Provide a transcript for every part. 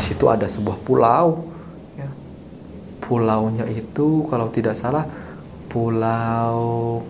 situ ada sebuah pulau. Ya. Pulaunya itu kalau tidak salah pulau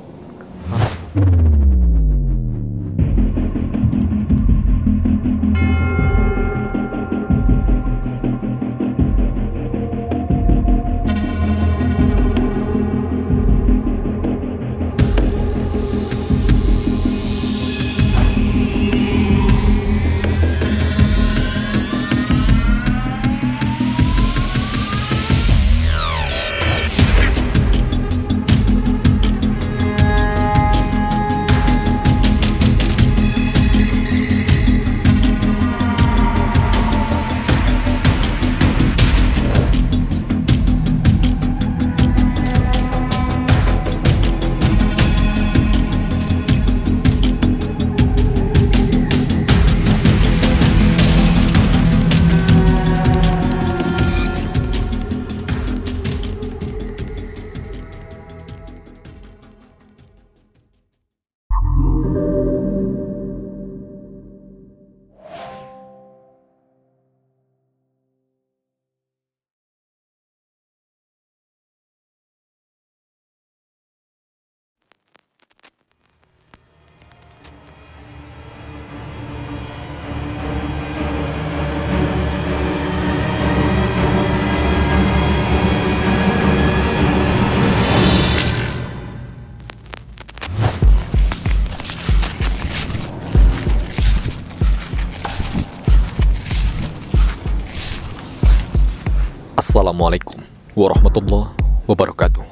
Assalamualaikum warahmatullahi wabarakatuh.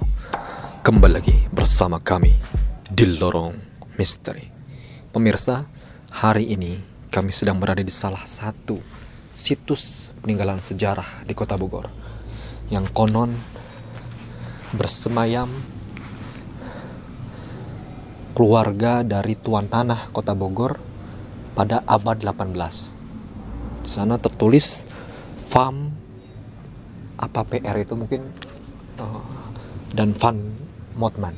Kembali lagi bersama kami di Lorong Misteri. Pemirsa, hari ini kami sedang berada di salah satu situs peninggalan sejarah di Kota Bogor yang konon bersemayam keluarga dari tuan tanah Kota Bogor pada abad 18. Di sana tertulis Farm apa PR itu mungkin dan Van Motman.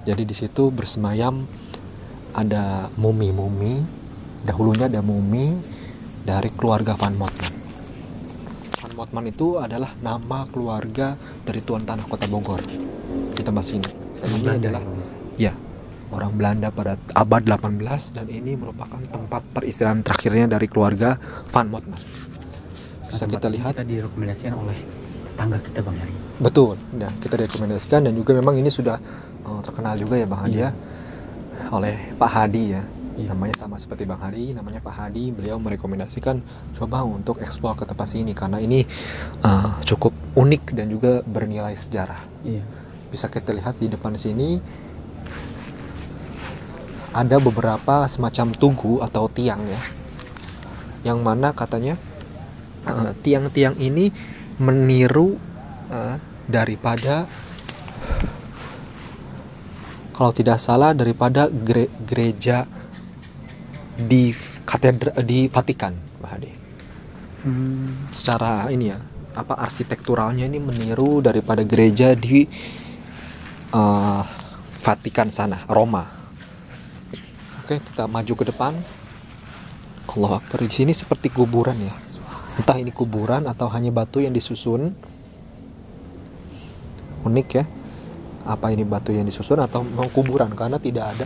Jadi di situ bersemayam ada mumi-mumi. Dahulunya ada mumi dari keluarga Van Motman. Van Motman itu adalah nama keluarga dari tuan tanah Kota Bogor di tempat sini. Dan ini adalah ya orang Belanda pada abad 18 dan ini merupakan tempat peristirahatan terakhirnya dari keluarga Van Motman. Bisa kita lihat kita direkomendasikan oleh tetangga kita Bang Hari. Betul, ya, kita direkomendasikan dan juga memang ini sudah terkenal juga ya Bang Hadi ya, oleh Pak Hadi ya. Namanya sama seperti Bang Hadi, namanya Pak Hadi. Beliau merekomendasikan coba untuk eksplor ke tempat sini karena ini cukup unik dan juga bernilai sejarah. Bisa kita lihat di depan sini ada beberapa semacam tugu atau tiang ya, yang mana katanya tiang-tiang ini meniru daripada, kalau tidak salah, daripada gereja di katedral di Vatikan, Pak Hadi. Secara ini ya, apa arsitekturalnya ini meniru daripada gereja di Vatikan sana, Roma. Oke, kita maju ke depan. Allahu Akbar. Di sini seperti kuburan ya. Entah ini kuburan atau hanya batu yang disusun. Unik ya. Apa ini batu yang disusun atau memang kuburan, karena tidak ada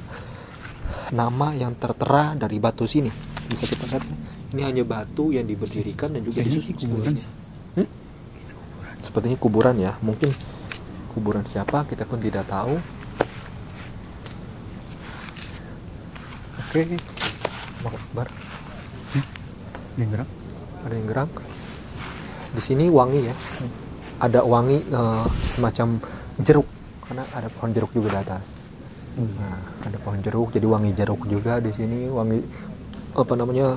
nama yang tertera dari batu sini. Bisa kita lihat, ini hanya batu yang diberdirikan dan juga disusun. Kuburan. Sepertinya kuburan ya. Mungkin kuburan siapa kita pun tidak tahu. Oke. Allahu Akbar. Ini gerak. Ada yang gerak. Di sini wangi ya. Ada wangi semacam jeruk, karena ada pohon jeruk juga di atas. Nah, ada pohon jeruk, jadi wangi jeruk juga di sini. Wangi apa namanya?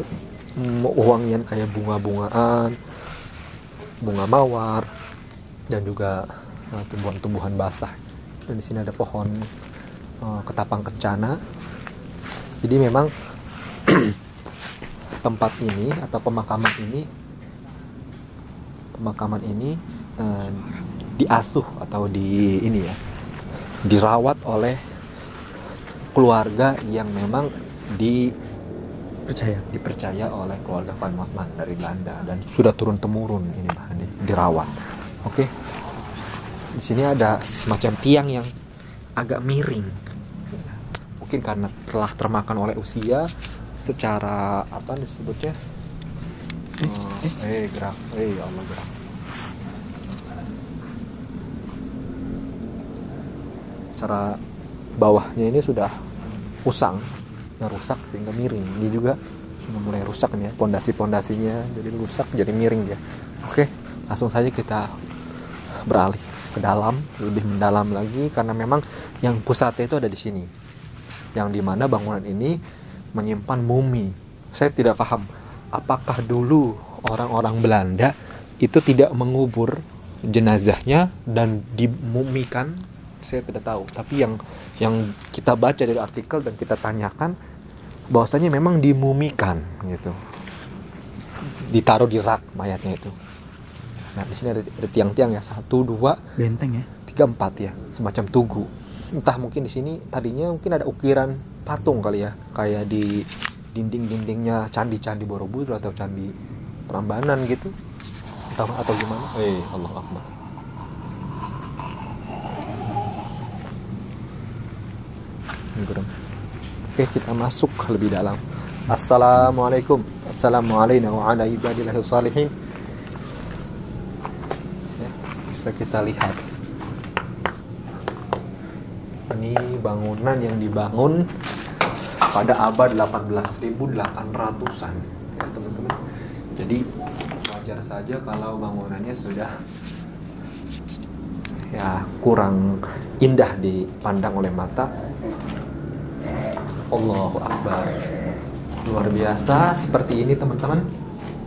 Wangian kayak bunga-bungaan, bunga mawar, dan juga tumbuhan-tumbuhan basah. Dan di sini ada pohon ketapang kencana. Jadi memang tempat ini atau pemakaman ini diasuh atau dirawat oleh keluarga yang memang dipercaya oleh keluarga Van Motman dari Belanda dan sudah turun temurun ini Mbak Hadi, dirawat. Oke. Di sini ada semacam tiang yang agak miring. Mungkin karena telah termakan oleh usia, secara apa disebutnya? Gerak. Ya Allah, gerak. Cara bawahnya ini sudah usang, rusak sehingga miring. Dia juga sudah mulai rusak nih ya, pondasi-pondasinya jadi rusak, jadi miring dia. Oke, langsung saja kita beralih ke dalam, lebih mendalam lagi, karena memang yang pusatnya itu ada di sini, yang dimana bangunan ini menyimpan mumi. Saya tidak paham apakah dulu orang-orang Belanda itu tidak mengubur jenazahnya dan dimumikan. Saya tidak tahu, tapi yang kita baca dari artikel dan kita tanyakan bahwasanya memang dimumikan gitu, ditaruh di rak mayatnya itu. Nah di sini ada tiang-tiang ya, 1, 2, benteng ya, 3, 4 ya, semacam tugu. Entah mungkin di sini tadinya mungkin ada ukiran patung kali ya, kayak di dinding-dindingnya candi-candi Borobudur atau candi Prambanan gitu, atau gimana? Allah Akbar. Oke, kita masuk lebih dalam. Assalamualaikum. Assalamualaikum wa ala ibadillahis salihin. Ya, bisa kita lihat. Ini bangunan yang dibangun pada abad 18.800-an ya teman-teman. Jadi wajar saja kalau bangunannya sudah ya kurang indah dipandang oleh mata. Allahu Akbar. Luar biasa seperti ini teman-teman.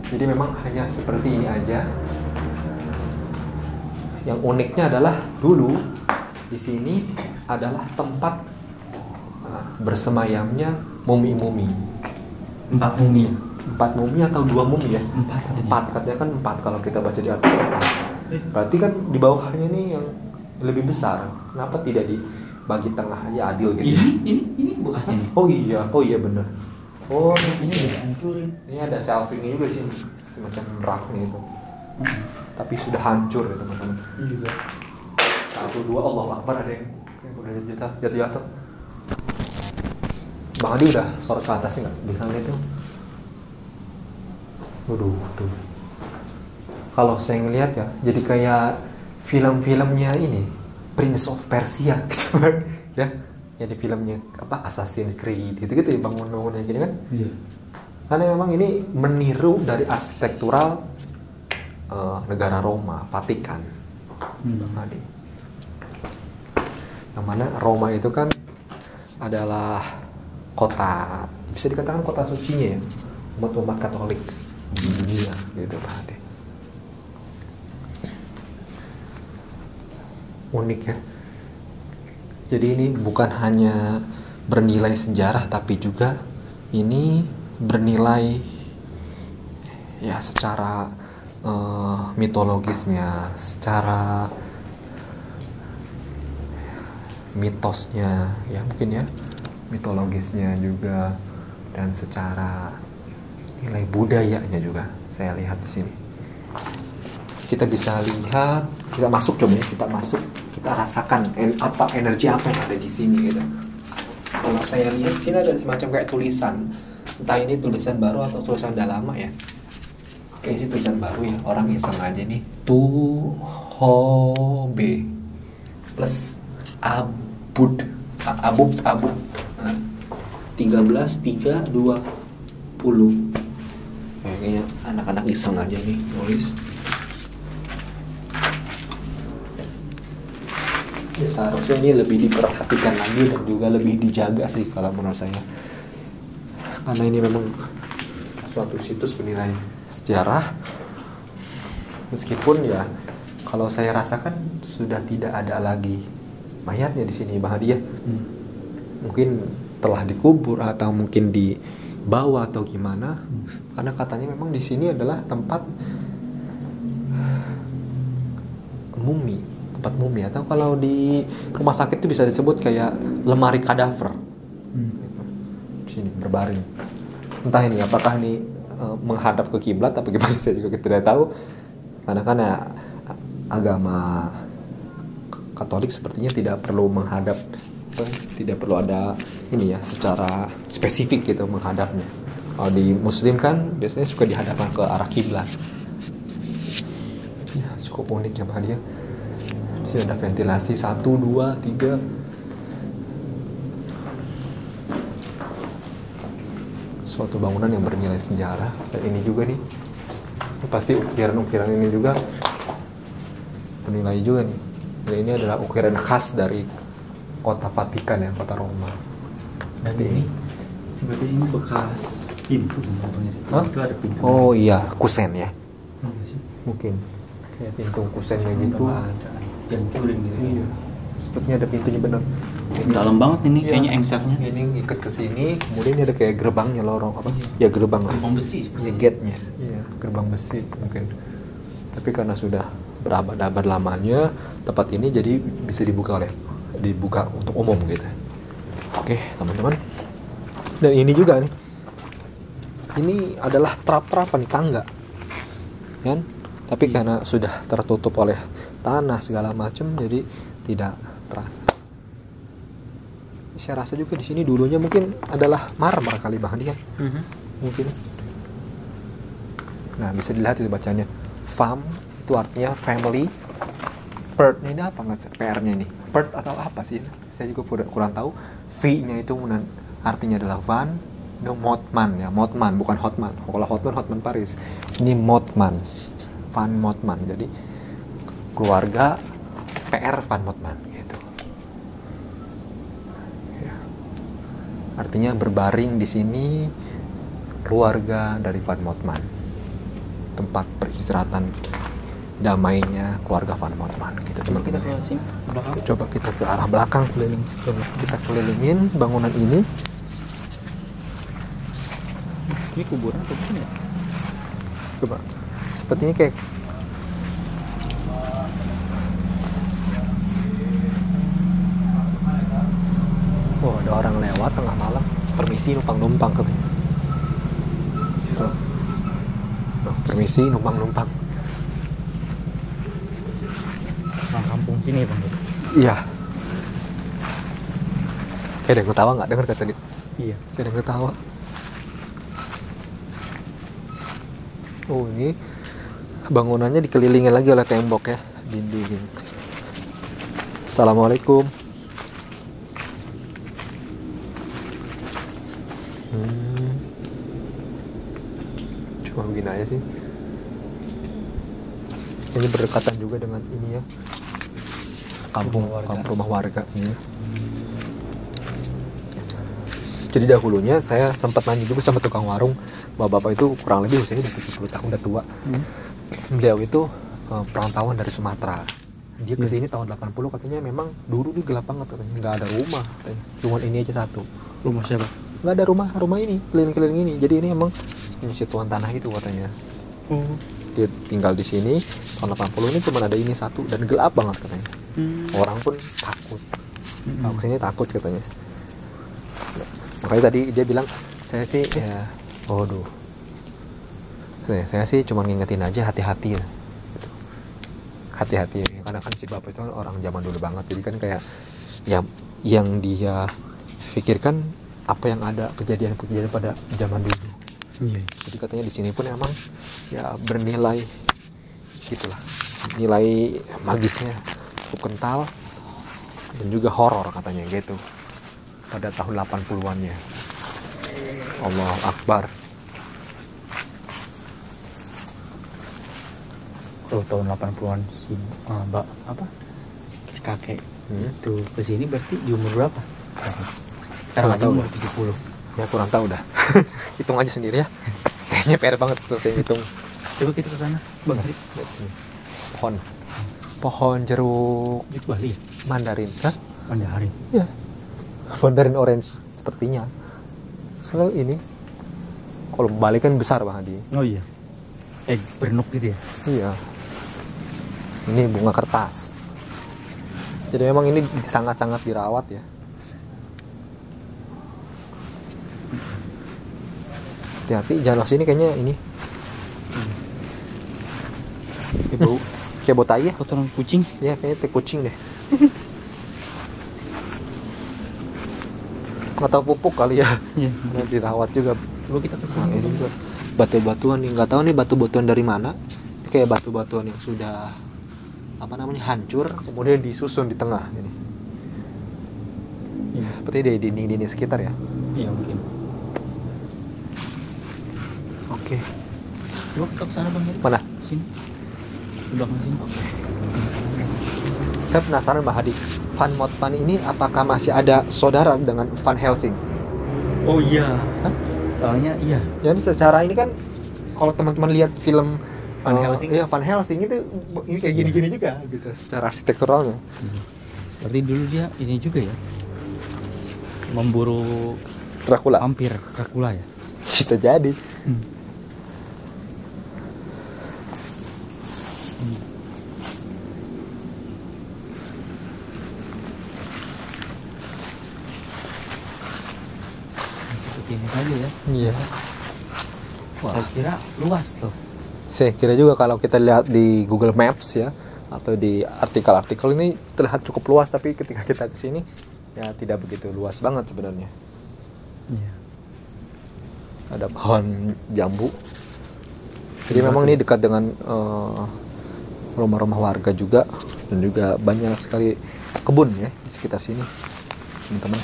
Jadi memang hanya seperti ini aja. Yang uniknya adalah dulu di sini adalah tempat bersemayamnya mumi-mumi. 4 mumi. 4 mumi atau 2 mumi ya? 4 katanya kan 4 kalau kita baca di artikel. Berarti kan di bawahnya ini yang lebih besar. Kenapa tidak dibagi tengah aja, adil gitu? Ini bekasnya. Oh iya benar. Oh Ini udah hancurin. ini ada shelvingnya juga sih, semacam raknya itu. Tapi sudah hancur ya teman-teman. Ini juga 1, 2, Allah Akbar, ada yang udah jatuh. Bang Adi udah sorot ke atasnya nggak? Bisa lihat tuh. Waduh, tuh. Kalau saya ngelihat ya, jadi kayak film-filmnya ini, Prince of Persia, gitu ya. Jadi filmnya apa, Assassin's Creed, gitu ya, bangunan-bangunan gini kan? Iya. Karena memang ini meniru dari arsitektural negara Roma, Vatikan. Bang Adi. Yang mana Roma itu kan adalah kota, bisa dikatakan kota sucinya ya, umat-umat Katolik di dunia gitu Pak Ade. Unik ya. Jadi ini bukan hanya bernilai sejarah, tapi juga ini bernilai ya secara mitologisnya, secara mitosnya ya mungkin ya, mitologisnya juga, dan secara nilai budayanya juga saya lihat di sini. Kita bisa lihat, kita masuk, coba ya, kita rasakan energi apa yang ada di sini gitu. Kalau saya lihat sini ada semacam kayak tulisan, entah ini tulisan baru atau tulisan udah lama ya. Oke, ini tulisan baru ya, orang iseng aja nih. Tuhobe plus abud 13.320. Kayaknya anak-anak iseng aja nih nulis. Ya seharusnya ini lebih diperhatikan lagi dan juga lebih dijaga sih kalau menurut saya, karena ini memang suatu situs bernilai sejarah, meskipun ya kalau saya rasakan sudah tidak ada lagi mayatnya di sini Bang Hadi ya. Mungkin telah dikubur atau mungkin dibawa atau gimana, karena katanya memang di sini adalah tempat mumi atau kalau di rumah sakit itu bisa disebut kayak lemari kadaver gitu. Sini berbaring. entah ini apakah ini menghadap ke kiblat apa gimana, saya juga tidak tahu, karena kan ya agama Katolik sepertinya tidak perlu menghadap, tidak perlu ada ini ya secara spesifik gitu menghadapnya. Kalau di Muslim kan biasanya suka dihadapkan ke arah kiblat. Ya, cukup unik ya dia. Di sini ada ventilasi 1, 2, 3. Suatu bangunan yang bernilai sejarah. Dan ini juga nih, pasti ukiran-ukiran ini juga bernilai juga nih. Dan ini adalah ukiran khas dari kota Vatikan ya, kota Roma. Dan ini seperti ini bekas pintu. Hah? Itu ada pintu. Oh iya, kusen ya, Mana sih? mungkin kayak pintu kusennya gitu. Jancurin gitu. Iya, sepertinya ada pintunya bener. Dalam banget ini Iya. kayaknya engsernya. Ini ikat ke sini, kemudian ini ada kayak gerbangnya, lorong apa? Ya gerbang lah. Gerbang besi seperti Ini gate-nya. Iya, gerbang besi mungkin. Tapi karena sudah berabad-abad lamanya, tempat ini jadi bisa dibuka untuk umum gitu. Oke, teman-teman. Dan ini juga nih. Ini adalah trap-trapan tangga. Kan? Tapi karena sudah tertutup oleh tanah segala macam, jadi tidak terasa. Saya rasa juga di sini dulunya mungkin adalah marmer kali Bang Hadi kan? Mungkin. Nah, bisa dilihat itu bacanya. Fam itu artinya family. Pert ini apa nggak PR-nya ini? Pert atau apa sih? Saya juga kurang tahu. V-nya itu artinya adalah van. No, Motman ya, Motman bukan Hotman. Kalau Hotman Paris. Ini Motman. Van Motman. Jadi keluarga PR Van Motman gitu. Ya. Artinya berbaring di sini keluarga dari Van Motman. Tempat peristirahatan damainya keluarga Van Motman gitu teman-teman. Coba kita ke arah belakang keliling. Kita kelilingin bangunan ini. Ini kuburan atau bukan ya? Coba. Sepertinya kayak oh, ada orang lewat tengah malam. Permisi numpang-numpang katanya. Tuh. Oh, permisi numpang-numpang. Orang kampung sini Bang. Iya. Kayak ada yang ketawa nggak? Dengar kata tadi? Iya. Kayak ada yang ketawa. Oh, ini bangunannya dikelilingi lagi oleh tembok ya, dinding. Assalamualaikum. Cuma begini aja sih. Ini berdekatan juga dengan ini ya, kampung rumah warga ini. Jadi dahulunya saya sempat nanya juga sama tukang warung, bapak-bapak itu kurang lebih usianya udah 70 tahun, udah tua. Beliau itu perantauan dari Sumatera. Dia kesini tahun 80 katanya, memang dulu dia gelap banget katanya, nggak ada rumah katanya. Cuma ini aja satu. Rumah siapa? Nggak ada rumah ini, keliling-keliling ini. Jadi ini emang ini tuan tanah itu katanya. Dia tinggal di sini tahun 80 ini cuma ada ini satu dan gelap banget katanya. Orang pun takut. Kalau kesini takut katanya. Makanya tadi dia bilang, saya sih ya, waduh, saya sih cuma ngingetin aja hati-hati gitu. Hati-hati, karena kan si bapak itu orang zaman dulu banget, jadi kan kayak yang dia pikirkan apa yang ada kejadian pada zaman dulu. Jadi katanya di sini pun emang ya bernilai gitulah, nilai magisnya cukup kental dan juga horor katanya gitu. Pada tahun 80-annya. Allahu Akbar. Kalau tahun 80-an si Mbak apa? Si kakek itu kesini berarti di umur berapa? Nggak tahu. Umur 70. Ya kurang tahu dah. Hitung aja sendiri ya. Kayaknya PR banget tuh saya hitung. Coba kita ke sana, Bang. Pohon jeruk Itu Bali. Mandarin. Hah? Mandarin. Iya. Mandarin orange sepertinya. Soalnya ini kalau Bali kan besar Bang Hadi. Oh iya. Bernuk gitu ya. Iya. Ini bunga kertas. Jadi memang ini sangat-sangat dirawat ya. Hati-hati, jangan sini kayaknya ini. Kayak bau Kayak bau tai ya. kotoran kucing. Ya kayaknya teh kucing deh. Atau pupuk kali ya. Iya. Karena dirawat juga. Coba kita Nah, kesini. ini juga batu-batuan nih, nggak tahu nih batu-batuan dari mana. Kayak batu-batuan yang sudah apa namanya hancur, kemudian disusun di tengah ini. Iya. Seperti dari dinding-dinding sekitar ya. Iya mungkin. Oke. Coba kita kesana Bang Heri. Mana? Sini. Di belakang sini. Saya penasaran Mbak Hadi, Van Mothman ini apakah masih ada saudara dengan Van Helsing? Oh iya. Hah? Soalnya iya. Jadi secara ini kan kalau teman-teman lihat film Van Helsing? Iya, Van Helsing itu ini kayak gini-gini juga gitu secara arsitekturalnya. Seperti dulu dia ini juga ya. Memburu Dracula. vampir Dracula ya. Bisa jadi. Seperti ini saja ya. Iya. Wah. Saya kira luas tuh. Saya kira juga kalau kita lihat di Google Maps ya atau di artikel-artikel ini terlihat cukup luas, tapi ketika kita ke sini ya tidak begitu luas banget sebenarnya. Iya. Ada pohon jambu. Jadi memang ini dekat dengan rumah-rumah warga juga, dan juga banyak sekali kebun ya di sekitar sini, teman-teman.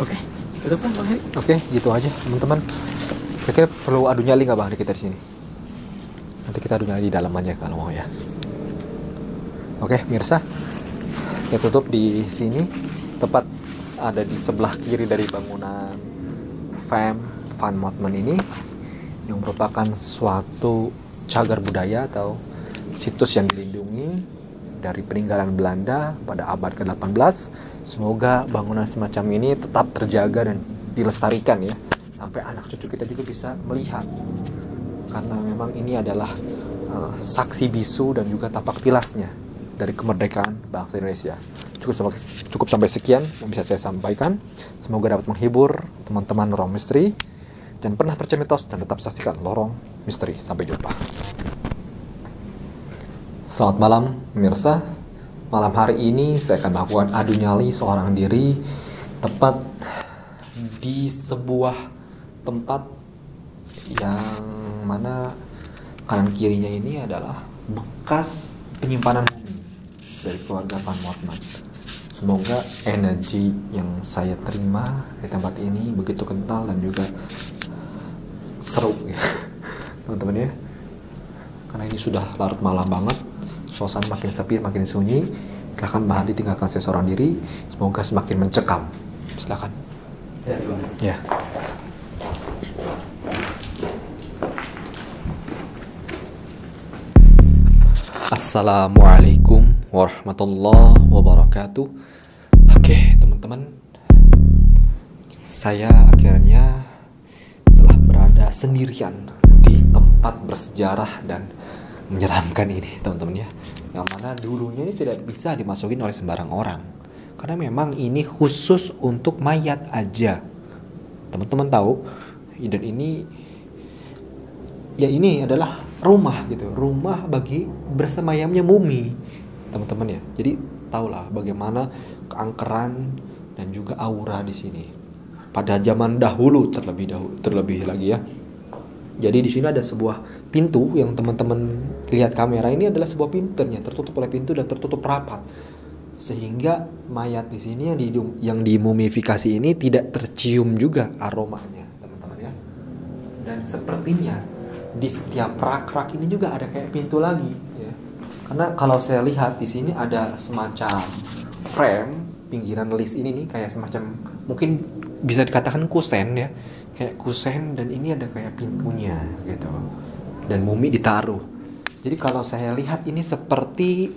Oke. Itu pun Bang Heri. Oke, gitu aja teman-teman. Kira-kira perlu adu nyali nggak Bang di kita di sini? Nanti kita adu nyali di dalam aja kalau mau ya. Oke, mirsa, kita tutup di sini. Tepat ada di sebelah kiri dari bangunan Van Mothman ini, yang merupakan suatu cagar budaya atau situs yang dilindungi dari peninggalan Belanda pada abad ke-18. Semoga bangunan semacam ini tetap terjaga dan dilestarikan ya, sampai anak cucu kita juga bisa melihat, karena memang ini adalah saksi bisu dan juga tapak tilasnya dari kemerdekaan bangsa Indonesia. Cukup sampai sekian yang bisa saya sampaikan. Semoga dapat menghibur teman-teman Lorong Misteri. Jangan pernah percaya mitos dan tetap saksikan Lorong Misteri. Sampai jumpa. Selamat malam pemirsa. Malam hari ini saya akan melakukan adu nyali seorang diri tepat di sebuah tempat yang mana kanan kirinya ini adalah bekas penyimpanan bumi dari keluarga Van Mothman. Semoga energi yang saya terima di tempat ini begitu kental dan juga seru ya teman-teman ya, karena ini sudah larut malam banget, suasana makin sepi, makin sunyi. Silakan Mbak Hadi tinggalkan saya seorang diri, semoga semakin mencekam. Silakan ya. Assalamualaikum warahmatullahi wabarakatuh. Oke teman-teman, saya akhirnya telah berada sendirian di tempat bersejarah dan menyeramkan ini teman-teman ya, yang mana dulunya ini tidak bisa dimasukin oleh sembarang orang, karena memang ini khusus untuk mayat aja, teman-teman tahu. Dan ini ya, ini adalah rumah gitu, rumah bagi bersemayamnya mumi teman-teman ya. Jadi tahulah bagaimana keangkeran dan juga aura di sini pada zaman dahulu, terlebih lagi ya. Jadi di sini ada sebuah pintu yang teman-teman lihat kamera ini adalah sebuah pintu yang tertutup oleh pintu dan tertutup rapat, sehingga mayat di sini yang dimumifikasi ini tidak tercium juga aromanya teman-teman ya. Dan sepertinya di setiap rak-rak ini juga ada kayak pintu lagi ya. Karena kalau saya lihat di sini ada semacam frame pinggiran list ini nih, kayak semacam mungkin bisa dikatakan kusen ya, kayak kusen, dan ini ada kayak pintunya gitu, dan mumi ditaruh. Jadi kalau saya lihat ini seperti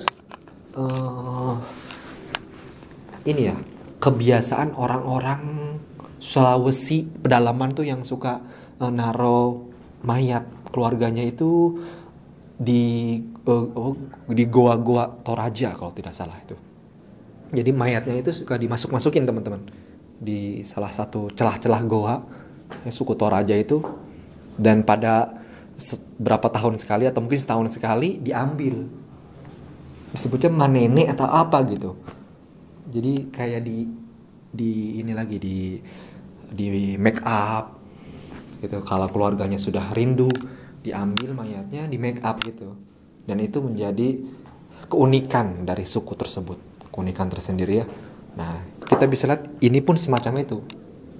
ini ya, kebiasaan orang-orang Sulawesi pedalaman tuh yang suka naro mayat keluarganya itu di goa-goa Toraja kalau tidak salah itu. Jadi mayatnya itu suka dimasuk-masukin teman-teman di salah satu celah-celah goa suku Toraja itu, dan pada berapa tahun sekali atau mungkin setahun sekali diambil, disebutnya manene atau apa gitu. Jadi kayak di ini lagi di make up gitu. Kalau keluarganya sudah rindu, diambil mayatnya, di make up gitu. Dan itu menjadi keunikan dari suku tersebut, keunikan tersendiri ya. Nah, kita bisa lihat ini pun semacam itu,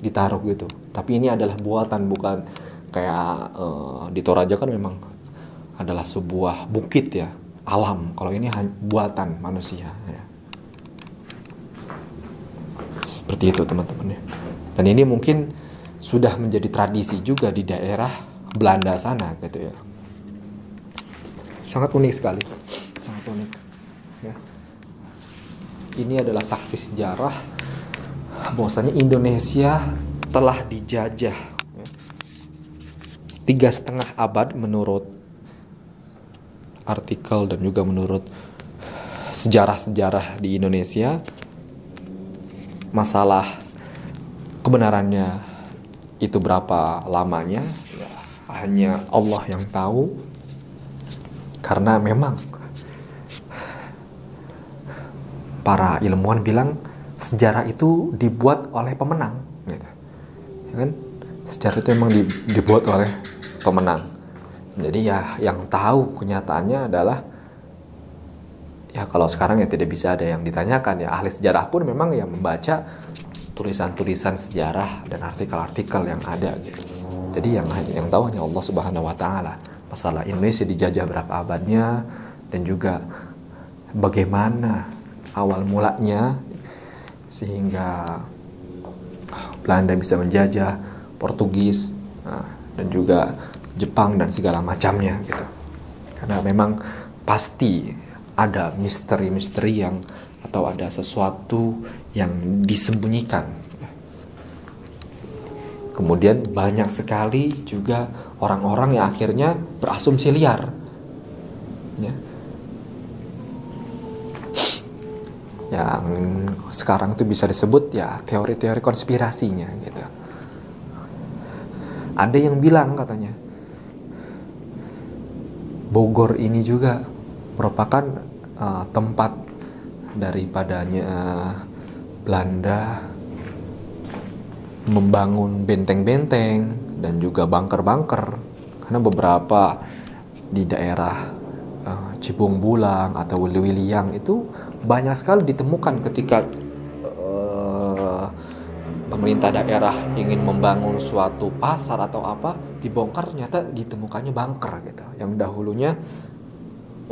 ditaruh gitu. Tapi ini adalah buatan, bukan kayak di Toraja kan memang adalah sebuah bukit ya, alam. Kalau ini buatan manusia ya. Seperti itu teman-teman ya. Dan ini mungkin sudah menjadi tradisi juga di daerah Belanda sana gitu ya. Sangat unik sekali, sangat unik ya. Ini adalah saksi sejarah bahwasanya Indonesia telah dijajah ya, 3,5 abad menurut artikel dan juga menurut sejarah-sejarah di Indonesia. Masalah kebenarannya itu berapa lamanya ya, hanya Allah yang tahu, karena memang para ilmuwan bilang sejarah itu dibuat oleh pemenang gitu. Ya kan? Sejarah itu memang dibuat oleh pemenang. Jadi ya yang tahu kenyataannya adalah ya, kalau sekarang ya tidak bisa ada yang ditanyakan ya, ahli sejarah pun memang ya membaca tulisan-tulisan sejarah dan artikel-artikel yang ada gitu. Jadi yang tahu hanya Allah Subhanahu wa taala. Masalah Indonesia dijajah berapa abadnya dan juga bagaimana awal mulanya sehingga Belanda bisa menjajah Portugis dan juga Jepang dan segala macamnya gitu. Karena memang pasti ada misteri-misteri yang atau ada sesuatu yang disembunyikan. Kemudian banyak sekali juga orang-orang yang akhirnya berasumsi liar ya. Yang sekarang itu bisa disebut ya teori-teori konspirasinya gitu. Ada yang bilang katanya Bogor ini juga merupakan tempat daripadanya Belanda membangun benteng-benteng dan juga bunker-bunker, karena beberapa di daerah Cibung Bulang atau Wiliang itu banyak sekali ditemukan ketika pemerintah daerah ingin membangun suatu pasar atau apa, dibongkar ternyata ditemukannya bunker gitu, yang dahulunya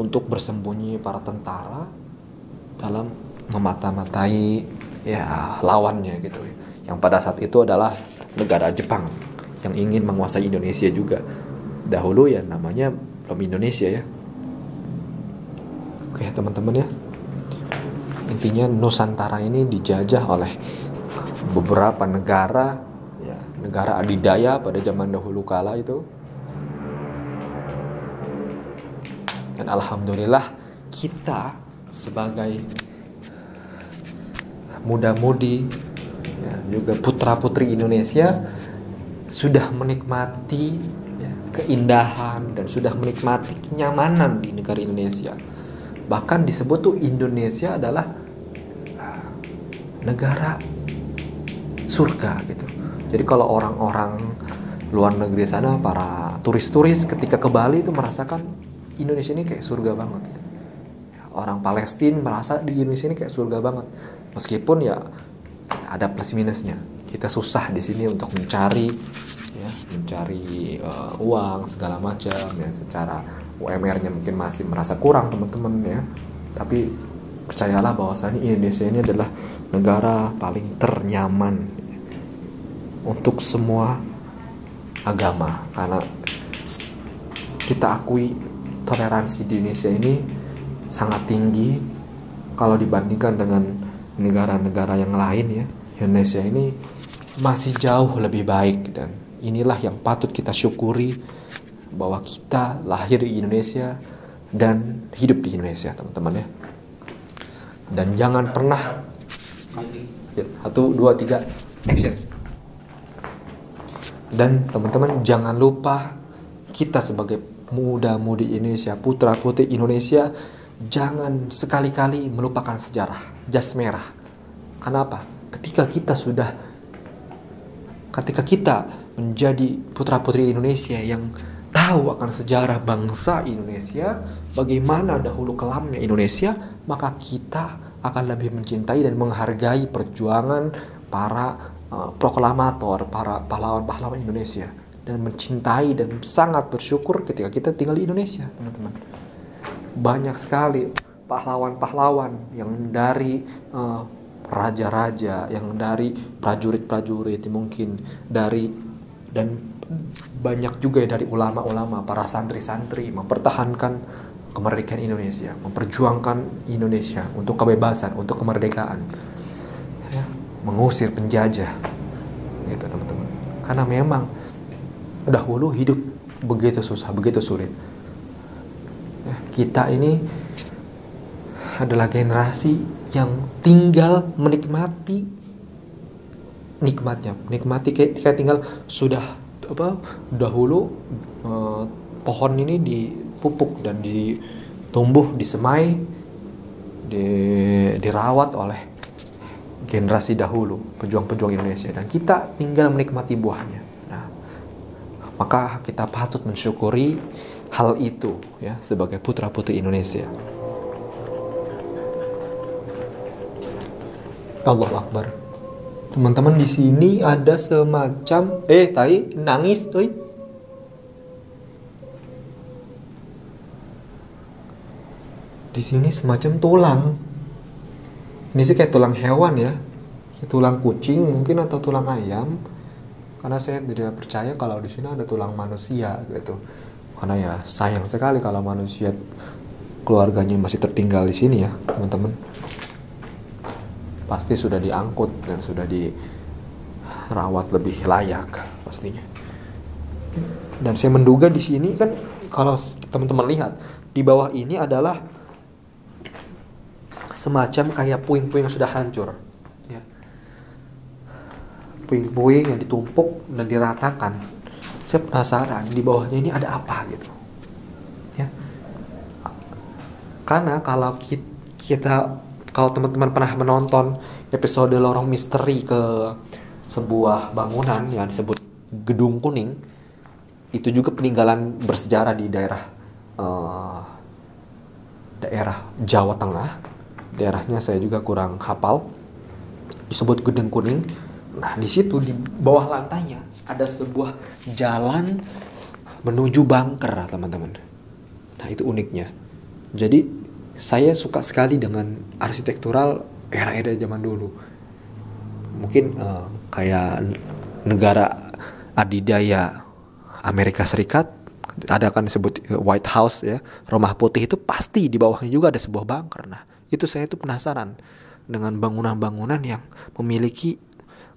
untuk bersembunyi para tentara dalam memata-matai ya lawannya gitu, yang pada saat itu adalah negara Jepang yang ingin menguasai Indonesia juga. Dahulu ya namanya belum Indonesia ya. Oke teman-teman ya, intinya Nusantara ini dijajah oleh beberapa negara ya, negara adidaya pada zaman dahulu kala itu. Dan alhamdulillah kita sebagai muda-mudi ya, juga putra-putri Indonesia sudah menikmati ya, keindahan dan sudah menikmati kenyamanan di negara Indonesia. Bahkan disebut tuh Indonesia adalah negara surga gitu. Jadi kalau orang-orang luar negeri sana, para turis-turis ketika ke Bali itu merasakan Indonesia ini kayak surga banget ya. Orang Palestina merasa di Indonesia ini kayak surga banget. Meskipun ya ada plus minusnya. Kita susah di sini untuk mencari uang segala macam ya, secara UMR-nya mungkin masih merasa kurang teman-teman ya. Tapi percayalah bahwasanya Indonesia ini adalah negara paling ternyaman untuk semua agama, karena kita akui toleransi di Indonesia ini sangat tinggi kalau dibandingkan dengan negara-negara yang lain ya. Indonesia ini masih jauh lebih baik, dan inilah yang patut kita syukuri, bahwa kita lahir di Indonesia dan hidup di Indonesia teman-teman ya. Dan jangan pernah 1, 2, 3 Action. Dan teman-teman jangan lupa, kita sebagai muda-mudi Indonesia, putra-putri Indonesia, jangan sekali-kali melupakan sejarah jas merah. Kenapa? Ketika kita menjadi putra-putri Indonesia yang tahu akan sejarah bangsa Indonesia, bagaimana dahulu kelamnya Indonesia, maka kita akan lebih mencintai dan menghargai perjuangan para proklamator, para pahlawan-pahlawan Indonesia, dan mencintai dan sangat bersyukur ketika kita tinggal di Indonesia, teman-teman. Banyak sekali pahlawan-pahlawan yang dari raja-raja, yang dari prajurit-prajurit, mungkin dari, dan banyak juga dari ulama-ulama, para santri-santri mempertahankan kemerdekaan Indonesia, memperjuangkan Indonesia untuk kebebasan, untuk kemerdekaan, ya, mengusir penjajah, gitu teman-teman. Karena memang dahulu hidup begitu susah, begitu sulit. Ya, kita ini adalah generasi yang tinggal menikmati nikmati ketika tinggal sudah dahulu pohon ini dipupuk dan ditumbuh, disemai, dirawat oleh generasi dahulu, pejuang-pejuang Indonesia, dan kita tinggal menikmati buahnya. Nah, maka kita patut mensyukuri hal itu, ya, sebagai putra-putri Indonesia. Allahu Akbar. Teman-teman, di sini ada semacam nangis, oi. Di sini semacam tulang. Ini sih kayak tulang hewan ya. Kayak tulang kucing mungkin atau tulang ayam. Karena saya tidak percaya kalau di sini ada tulang manusia gitu. Karena ya sayang sekali kalau manusia keluarganya masih tertinggal di sini ya, teman-teman. Pasti sudah diangkut dan sudah dirawat lebih layak pastinya. Dan saya menduga di sini kan, kalau teman-teman lihat di bawah ini adalah semacam kayak puing-puing yang sudah hancur, ya. Puing-puing yang ditumpuk dan diratakan. Saya penasaran di bawahnya ini ada apa gitu, ya. Karena kalau kalau teman-teman pernah menonton episode Lorong Misteri ke sebuah bangunan yang disebut Gedung Kuning, itu juga peninggalan bersejarah di daerah Jawa Tengah. Daerahnya saya juga kurang hafal. Disebut Gedung Kuning. Nah, di situ di bawah lantainya ada sebuah jalan menuju bunker, teman-teman. Nah, itu uniknya. Jadi saya suka sekali dengan arsitektural era-era zaman dulu. Mungkin kayak negara adidaya Amerika Serikat, ada kan disebut White House ya, Rumah Putih, itu pasti di bawahnya juga ada sebuah bunker. Nah, itu saya tuh penasaran dengan bangunan-bangunan yang memiliki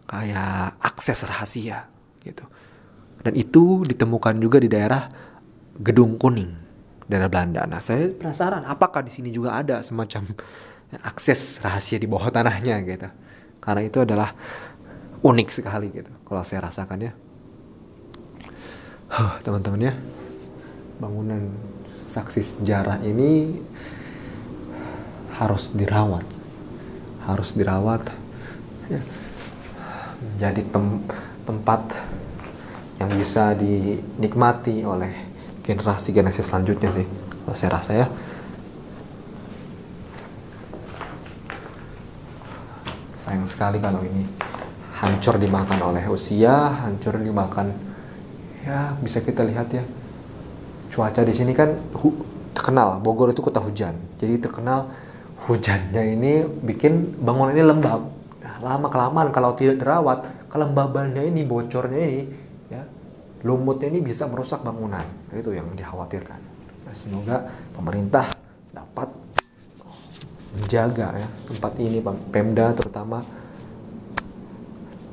kayak akses rahasia gitu. Dan itu ditemukan juga di daerah Gedung Kuning, daerah Belanda. Nah, saya penasaran apakah di sini juga ada semacam akses rahasia di bawah tanahnya gitu. Karena itu adalah unik sekali gitu kalau saya rasakan ya. Teman-teman ya, bangunan saksi sejarah ini harus dirawat ya. Menjadi tempat yang bisa dinikmati oleh generasi-generasi selanjutnya sih, kalau saya rasa ya. Sayang sekali kalau ini hancur dimakan oleh usia, hancur dimakan, ya bisa kita lihat ya. Cuaca di sini kan terkenal, Bogor itu kota hujan, jadi terkenal hujannya ini bikin bangunan ini lembab. Nah, lama-kelamaan kalau tidak dirawat, kelembabannya ini, bocornya ini, ya, lumutnya ini bisa merusak bangunan. Itu yang dikhawatirkan. Nah, semoga pemerintah dapat menjaga ya tempat ini, Pemda terutama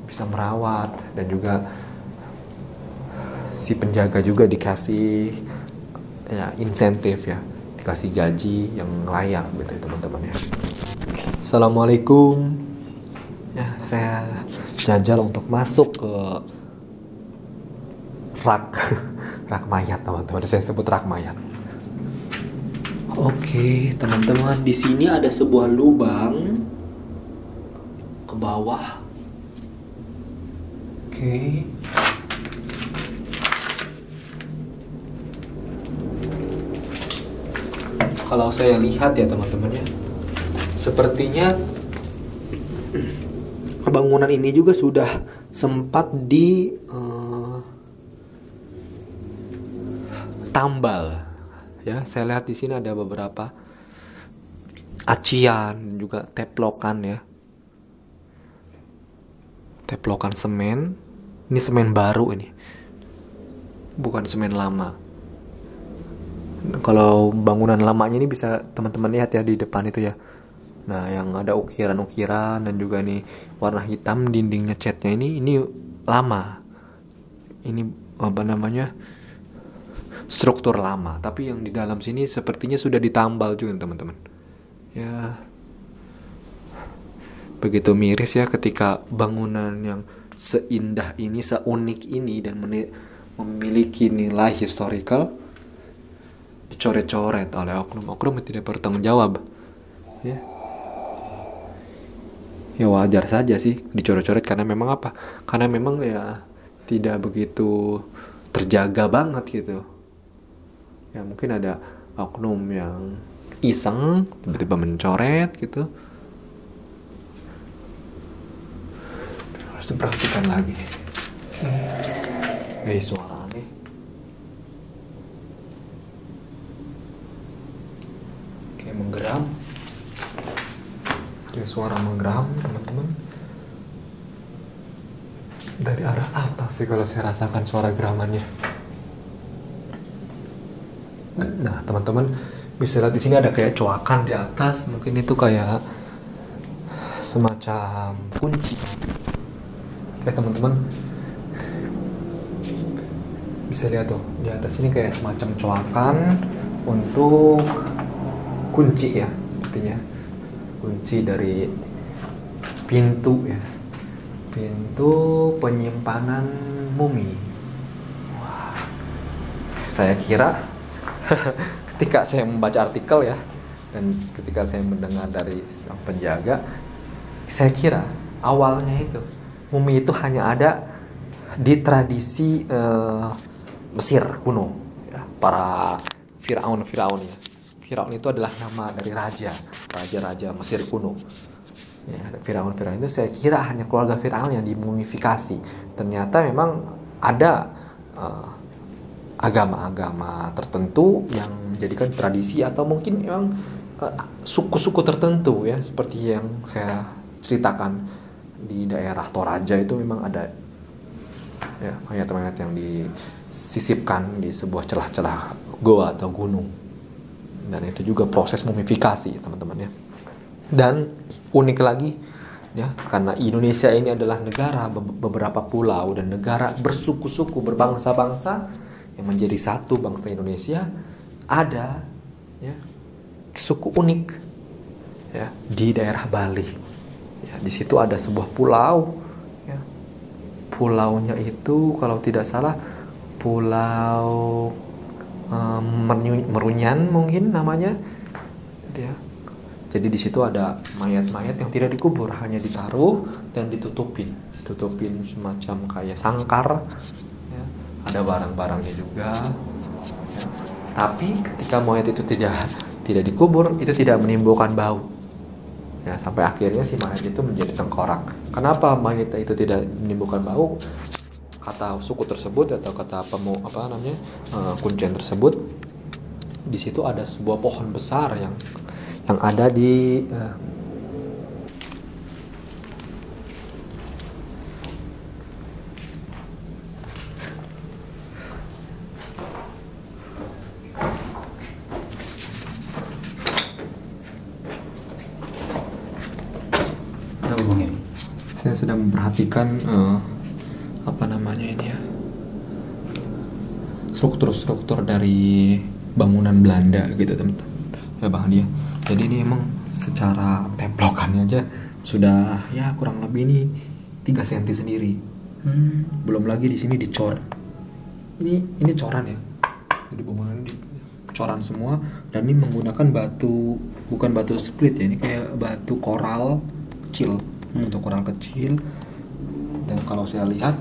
bisa merawat, dan juga si penjaga juga dikasih ya insentif ya, dikasih gaji yang layak gitu ya, teman-teman ya. Assalamualaikum ya, saya jajal untuk masuk ke rak rak mayat, teman-teman. Saya sebut rak mayat. Oke, teman-teman, di sini ada sebuah lubang ke bawah. Oke. Kalau saya lihat ya teman-teman ya, sepertinya bangunan ini juga sudah sempat di tambal. Ya, saya lihat di sini ada beberapa acian juga teplokan ya. Teplokan semen. Ini semen baru ini. Bukan semen lama. Kalau bangunan lamanya ini bisa teman-teman lihat ya di depan itu ya. Nah, yang ada ukiran-ukiran dan juga nih warna hitam dindingnya catnya ini lama. Ini apa namanya? Struktur lama, tapi yang di dalam sini sepertinya sudah ditambal juga teman-teman. Ya. Begitu miris ya ketika bangunan yang seindah ini, seunik ini dan memiliki nilai historical dicoret-coret oleh oknum-oknum yang tidak bertanggung jawab. Ya. Ya wajar saja sih dicoret-coret karena memang apa? Karena memang ya tidak begitu terjaga banget gitu. Ya mungkin ada oknum yang iseng tiba-tiba mencoret gitu. Harus diperhatikan lagi. Suara aneh. Kayak menggeram. Kayak suara menggeram, teman-teman. Dari arah atas sih kalau saya rasakan suara geramannya. Nah, teman-teman bisa lihat di sini ada kayak coakan di atas. Mungkin itu kayak semacam kunci. Oke, teman-teman. Bisa lihat tuh, di atas ini kayak semacam coakan untuk kunci ya, sepertinya. Kunci dari pintu ya. Pintu penyimpanan mumi. Wah. Saya kira ketika saya membaca artikel ya, dan ketika saya mendengar dari sang penjaga, saya kira awalnya itu mumi itu hanya ada di tradisi Mesir kuno ya, para Firaun ya. Firaun itu adalah nama dari raja Mesir kuno ya. Firaun itu saya kira hanya keluarga Firaun yang dimumifikasi. Ternyata memang ada agama-agama tertentu yang menjadikan tradisi, atau mungkin memang suku-suku tertentu ya, seperti yang saya ceritakan di daerah Toraja itu memang ada ya mayat-mayat yang disisipkan di sebuah celah-celah goa atau gunung, dan itu juga proses mumifikasi teman-teman ya. Dan unik lagi ya, karena Indonesia ini adalah negara beberapa pulau dan negara bersuku-suku, berbangsa-bangsa yang menjadi satu bangsa Indonesia, ada ya suku unik ya di daerah Bali ya. Di situ ada sebuah pulau ya. Pulaunya itu kalau tidak salah Pulau Merunyan mungkin namanya ya. Jadi di situ ada mayat-mayat yang tidak dikubur, hanya ditaruh dan ditutupin semacam kayak sangkar ya. Ada barang-barangnya juga ya. Tapi ketika mayat itu tidak dikubur, itu tidak menimbulkan bau ya, sampai akhirnya si mayat itu menjadi tengkorak. Kenapa mayat itu tidak menimbulkan bau? Kata suku tersebut atau kata kuncen tersebut, di situ ada sebuah pohon besar yang ada di saya sedang memperhatikan ini ya, struktur dari bangunan Belanda gitu teman-teman ya Bang dia. Jadi ini emang secara teplokannya aja sudah ya kurang lebih ini 3 cm sendiri. Belum lagi di sini dicor. Ini coran ya. Jadi bangunan ini coran semua, dan ini menggunakan batu, bukan batu split ya, ini kayak batu koral kecil. Batu koral kecil. Dan kalau saya lihat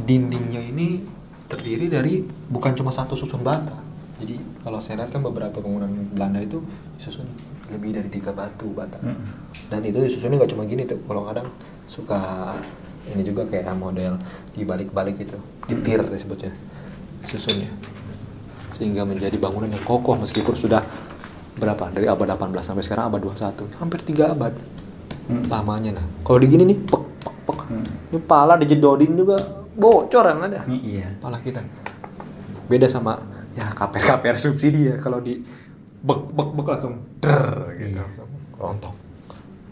dindingnya ini terdiri dari bukan cuma satu susun bata. Jadi kalau saya lihat kan beberapa bangunan Belanda itu disusun lebih dari 3 batu bata. Dan itu disusunnya nggak cuma gini tuh. Kalau kadang suka ini juga kayak model dibalik-balik gitu, ditir disebutnya, susunnya, sehingga menjadi bangunan yang kokoh meskipun sudah berapa, dari abad 18 sampai sekarang abad 21, hampir 3 abad lamanya. Nah kalau di gini nih pek, ini pala dijedodin juga bocor kan ada. Iya. Pala kita beda sama ya KPR subsidi ya, kalau di bek langsung gitu, langsung rontok.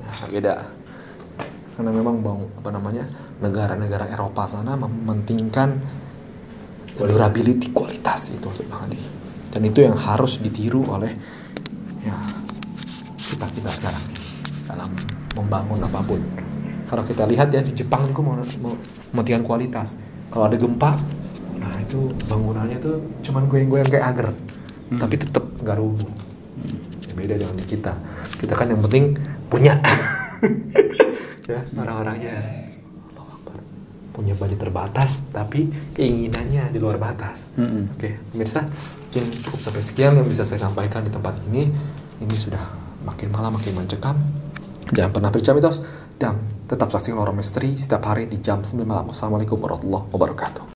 Nah beda, karena memang negara-negara Eropa sana mementingkan durability, kualitas itu sebenarnya, dan itu yang harus ditiru oleh ya kita sekarang dalam membangun apapun. Kalau kita lihat ya di Jepang juga mementingkan kualitas. Kalau ada gempa, nah itu bangunannya tuh cuman goyang-goyang kayak agar, tapi tetap nggak rubuh. Ya, beda dengan di kita kan yang penting punya. Ya, orang-orangnya punya budget terbatas tapi keinginannya di luar batas. Oke, pemirsa, yang cukup sampai sekian yang bisa saya sampaikan di tempat ini. Ini sudah makin malam makin mencekam. Jangan pernah percaya mitos, dan tetap saksikan Lorong Misteri setiap hari di jam 9 malam. Assalamualaikum warahmatullahi wabarakatuh.